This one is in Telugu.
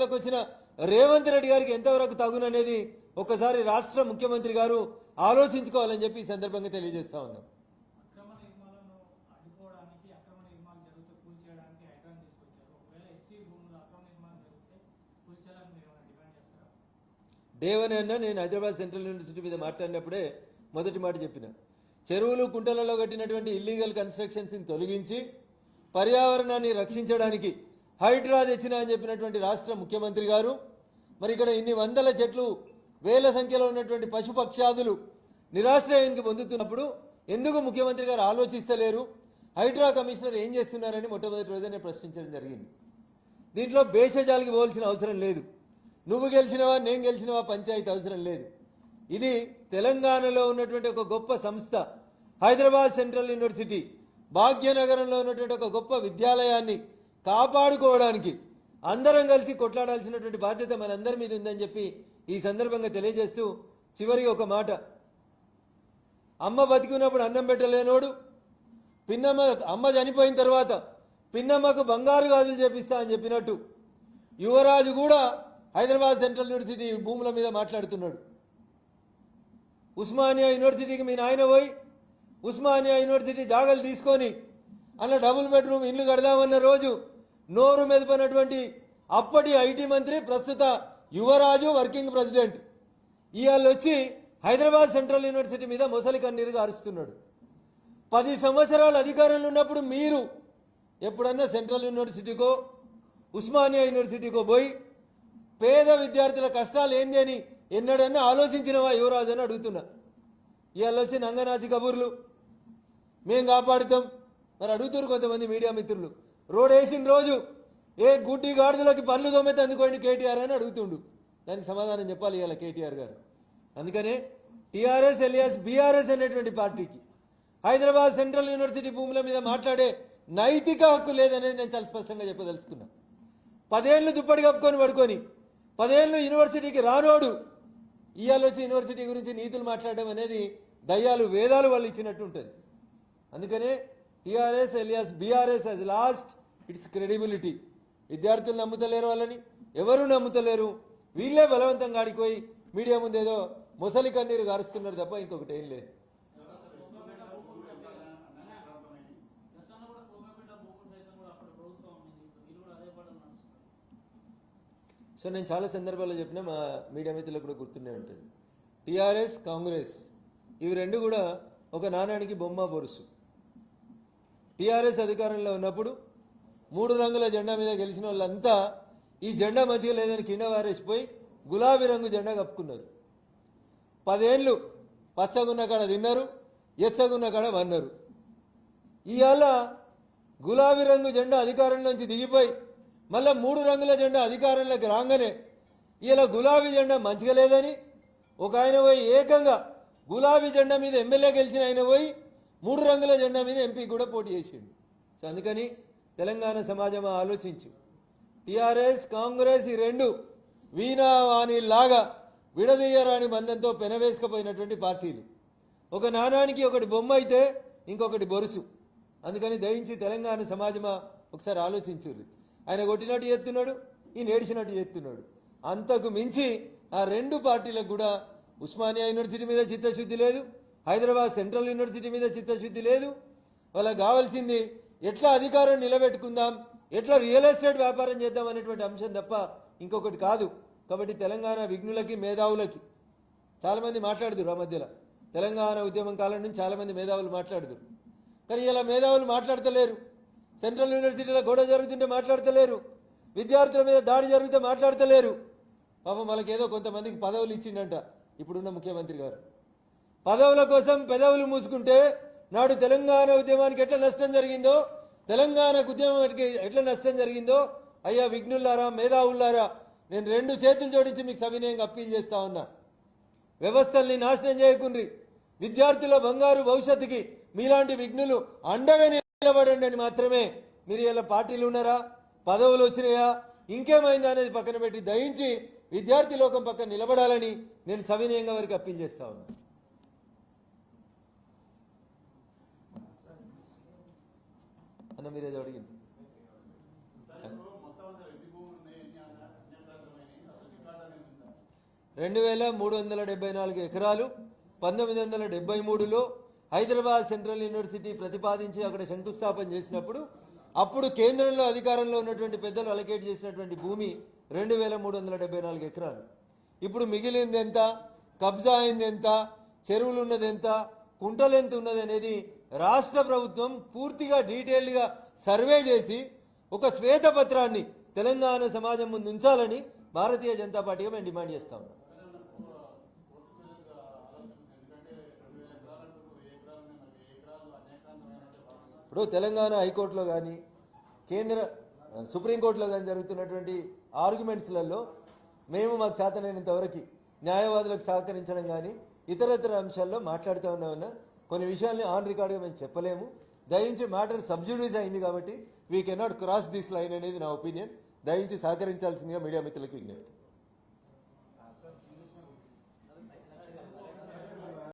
వచ్చిన రేవంత్ రెడ్డి గారికి ఎంతవరకు తగుననేది ఒకసారి రాష్ట్ర ముఖ్యమంత్రి గారు ఆలోచించుకోవాలని చెప్పి ఈ సందర్భంగా తెలియజేస్తా ఉన్నాం. డేవన్ అన్న నేను హైదరాబాద్ సెంట్రల్ యూనివర్సిటీ మీద మాట్లాడినప్పుడే మొదటి మాట చెప్పిన, చెరువులు కుంటలలో కట్టినటువంటి ఇల్లీగల్ కన్స్ట్రక్షన్స్ ని తొలగించి పర్యావరణాన్ని రక్షించడానికి హైడ్రా తెచ్చినా అని చెప్పినటువంటి రాష్ట్ర ముఖ్యమంత్రి గారు మరి ఇక్కడ ఇన్ని వందల చెట్లు వేల సంఖ్యలో ఉన్నటువంటి పశుపక్షాదులు నిరాశ్రయానికి పొందుతున్నప్పుడు ఎందుకు ముఖ్యమంత్రి గారు ఆలోచిస్తలేరు, హైడ్రా కమిషనర్ ఏం చేస్తున్నారని మొట్టమొదటి రోజునే ప్రశ్నించడం జరిగింది. దీంట్లో భేషజాలకి పోవాల్సిన అవసరం లేదు, నువ్వు గెలిచినవా నేను గెలిచినవా పంచాయతీ అవసరం లేదు. ఇది తెలంగాణలో ఉన్నటువంటి ఒక గొప్ప సంస్థ హైదరాబాద్ సెంట్రల్ యూనివర్సిటీ భాగ్యనగరంలో ఉన్నటువంటి ఒక గొప్ప విద్యాలయాన్ని కాపాడుకోవడానికి అందరం కలిసి కొట్లాడాల్సినటువంటి బాధ్యత మనందరి మీద ఉందని చెప్పి ఈ సందర్భంగా తెలియజేస్తూ చివరికి ఒక మాట, అమ్మ బతికినప్పుడు అన్నం పెట్టలేనోడు అమ్మ చనిపోయిన తర్వాత పిన్నమ్మకు బంగారు గాజులు చేపిస్తా అని చెప్పినట్టు యువరాజు కూడా హైదరాబాద్ సెంట్రల్ యూనివర్సిటీ భూముల మీద మాట్లాడుతున్నాడు. ఉస్మానియా యూనివర్సిటీకి మీ నాయన పోయి ఉస్మానియా యూనివర్సిటీ జాగాలు తీసుకొని అలా డబుల్ బెడ్రూమ్ ఇల్లు కడదామన్న రోజు నోరు మెదపనటువంటి అప్పటి ఐటీ మంత్రి ప్రస్తుత యువరాజు వర్కింగ్ ప్రెసిడెంట్ ఇవాళ వచ్చి హైదరాబాద్ సెంట్రల్ యూనివర్సిటీ మీద మొసలి కన్నీరుగా అరుస్తున్నాడు. 10 సంవత్సరాలు అధికారంలో ఉన్నప్పుడు మీరు ఎప్పుడన్నా సెంట్రల్ యూనివర్సిటీకో ఉస్మానియా యూనివర్సిటీకో పోయి పేద విద్యార్థుల కష్టాలు ఏంది అని ఎన్నడన్నా ఆలోచించినవా యువరాజు అని అడుగుతున్నా. ఇవాళ వచ్చి నంగనాచి కబుర్లు మేం కాపాడుతాం మరి అడుగుతారు కొంతమంది మీడియా మిత్రులు. రోడ్ వేసిన రోజు ఏ గుడ్డి గాడిదలకి పనులు తోమైతే అందుకోండి కేటీఆర్ అని అడుగుతుండు, దానికి సమాధానం చెప్పాలి ఇవాళ కేటీఆర్ గారు. అందుకనే టీఆర్ఎస్ ఎలియాస్ బీఆర్ఎస్ అనేటువంటి పార్టీకి హైదరాబాద్ సెంట్రల్ యూనివర్సిటీ భూముల మీద మాట్లాడే నైతిక హక్కు లేదనేది నేను చాలా స్పష్టంగా చెప్పదలుచుకున్నా. 10 ఏళ్ళు దుప్పటి కప్పుకొని పడుకొని 10 ఏళ్ళు యూనివర్సిటీకి రానోడు ఇవాళ వచ్చి యూనివర్సిటీ గురించి నీతులు మాట్లాడడం అనేది దయ్యాలు వేదాలు వాళ్ళు ఇచ్చినట్టు ఉంటుంది. అందుకనే టీఆర్ఎస్ ఎలియాస్ బీఆర్ఎస్ హజ్ లాస్ట్ ఇట్స్ క్రెడిబిలిటీ. విద్యార్థులు నమ్ముతలేరు, వాళ్ళని ఎవరు నమ్ముతలేరు, వీళ్ళే బలవంతంగా ఆడిపోయి మీడియా ముందేదో మొసలి కన్నీరు గారుస్తున్నారు తప్ప ఇంకొకటి ఏం లేదు. సో నేను చాలా సందర్భాల్లో చెప్పినా మా మీడియా మిత్రులకు కూడా గుర్తుండే ఉంటుంది. టీఆర్ఎస్ కాంగ్రెస్ ఇవి రెండు కూడా ఒక నాణానికి బొమ్మ బొరుసు. టీఆర్ఎస్ అధికారంలో ఉన్నప్పుడు 3 రంగుల జెండా మీద గెలిచిన వాళ్ళంతా ఈ జెండా మంచిగా లేదని కింద వారేసిపోయి గులాబీ రంగు జెండా కప్పుకున్నారు. 10 ఏళ్ళు పచ్చగున్న కాడ తిన్నారు, ఎచ్చగున్న కాడ వన్నారు. ఇవాళ గులాబీ రంగు జెండా అధికారం నుంచి దిగిపోయి మళ్ళా 3 రంగుల జెండా అధికారంలోకి రాగానే ఇలా గులాబీ జెండా మంచిగా లేదని ఒక ఆయన పోయి ఏకంగా గులాబీ జెండా మీద ఎమ్మెల్యే గెలిచిన ఆయన పోయి 3 రంగుల జెండా మీద ఎంపీ కూడా పోటీ చేసిండు. సో అందుకని తెలంగాణ సమాజం ఆలోచించు, టీఆర్ఎస్ కాంగ్రెస్ ఈ రెండు వీణావాణిలాగా విడదీయరాని బంధంతో పెనవేసుకపోయినటువంటి పార్టీలు. ఒక నాణానికి ఒకటి బొమ్మ అయితే ఇంకొకటి బొరుసు. అందుకని దయించి తెలంగాణ సమాజమా ఒకసారి ఆలోచించుర్రి. ఆయన కొట్టినట్టు చేస్తున్నాడు, ఈయన ఏడిచినట్టు చేస్తున్నాడు. అంతకు మించి ఆ రెండు పార్టీలకు కూడా ఉస్మానియా యూనివర్సిటీ మీద చిత్తశుద్ధి లేదు, హైదరాబాద్ సెంట్రల్ యూనివర్సిటీ మీద చిత్తశుద్ధి లేదు. వాళ్ళకి కావాల్సింది ఎట్లా అధికారం నిలబెట్టుకుందాం, ఎట్లా రియల్ ఎస్టేట్ వ్యాపారం చేద్దాం అనేటువంటి అంశం తప్ప ఇంకొకటి కాదు. కాబట్టి తెలంగాణ విఘ్నులకి మేధావులకి చాలామంది మాట్లాడుదురు. ఆ మధ్యలో తెలంగాణ ఉద్యమం కాలం నుంచి చాలామంది మేధావులు మాట్లాడుదురు. కానీ ఇలా మేధావులు మాట్లాడతలేరు. సెంట్రల్ యూనివర్సిటీలో గొడవ జరుగుతుంటే మాట్లాడతలేరు, విద్యార్థుల మీద దాడి జరిగితే మాట్లాడతలేరు. పాపం వాళ్ళకేదో కొంతమందికి పదవులు ఇచ్చిండంట ఇప్పుడున్న ముఖ్యమంత్రి గారు. పదవుల కోసం పెదవులు మూసుకుంటే నాడు తెలంగాణ ఉద్యమానికి ఎట్లా నష్టం జరిగిందో, తెలంగాణకు ఉద్యమానికి ఎట్లా నష్టం జరిగిందో అయ్యా విఘ్నులారా మేధావులారా నేను 2 చేతులు జోడించి మీకు సవినయంగా అప్పీల్ చేస్తా ఉన్నా. వ్యవస్థల్ని నాశనం చేయకుండ్రి, విద్యార్థుల బంగారు భవిష్యత్తుకి మీలాంటి విఘ్నులు అండగా నిలబడండి అని మాత్రమే. మీరు ఇలా పార్టీలు ఉన్నారా, పదవులు వచ్చినాయా, ఇంకేమైందా అనేది పక్కన పెట్టి దయించి విద్యార్థి లోకం పక్కన నిలబడాలని నేను సవినయంగా వారికి అప్పీల్ చేస్తా ఉన్నా. అన్న మీరేదో అడిగింది. 2374 ఎకరాలు 1973లో హైదరాబాద్ సెంట్రల్ యూనివర్సిటీ ప్రతిపాదించి అక్కడ శంకుస్థాపన చేసినప్పుడు అప్పుడు కేంద్రంలో అధికారంలో ఉన్నటువంటి పెద్దలు అలకేట్ చేసినటువంటి భూమి 2374 ఎకరాలు. ఇప్పుడు మిగిలింది ఎంత, కబ్జా అయింది ఎంత, చెరువులు ఉన్నది ఎంత, కుంటలు ఎంత ఉన్నది అనేది రాష్ట్ర ప్రభుత్వం పూర్తిగా డీటెయిల్డ్గా సర్వే చేసి ఒక శ్వేతపత్రాన్ని తెలంగాణ సమాజం ముందు ఉంచాలని భారతీయ జనతా పార్టీగా మేము డిమాండ్ చేస్తా ఉన్నాం. ఇప్పుడు తెలంగాణ హైకోర్టులో కానీ కేంద్ర సుప్రీంకోర్టులో కానీ జరుగుతున్నటువంటి ఆర్గ్యుమెంట్స్లలో మేము మాకు చేతనైనంత వరకు న్యాయవాదులకు సహకరించడం కానీ ఇతరత్ర అంశాల్లో మాట్లాడుతూ ఉన్నామన్నా కొన్ని విషయాల్ని ఆన్ రికార్డుగా మేము చెప్పలేము. దయించి మ్యాటర్ సబ్జ్యూడిస్ అయింది కాబట్టి we cannot cross this line అనేది నా ఒపీనియన్. దయించి సహకరించాల్సిందిగా మీడియా మిత్రులకు విజ్ఞప్తి.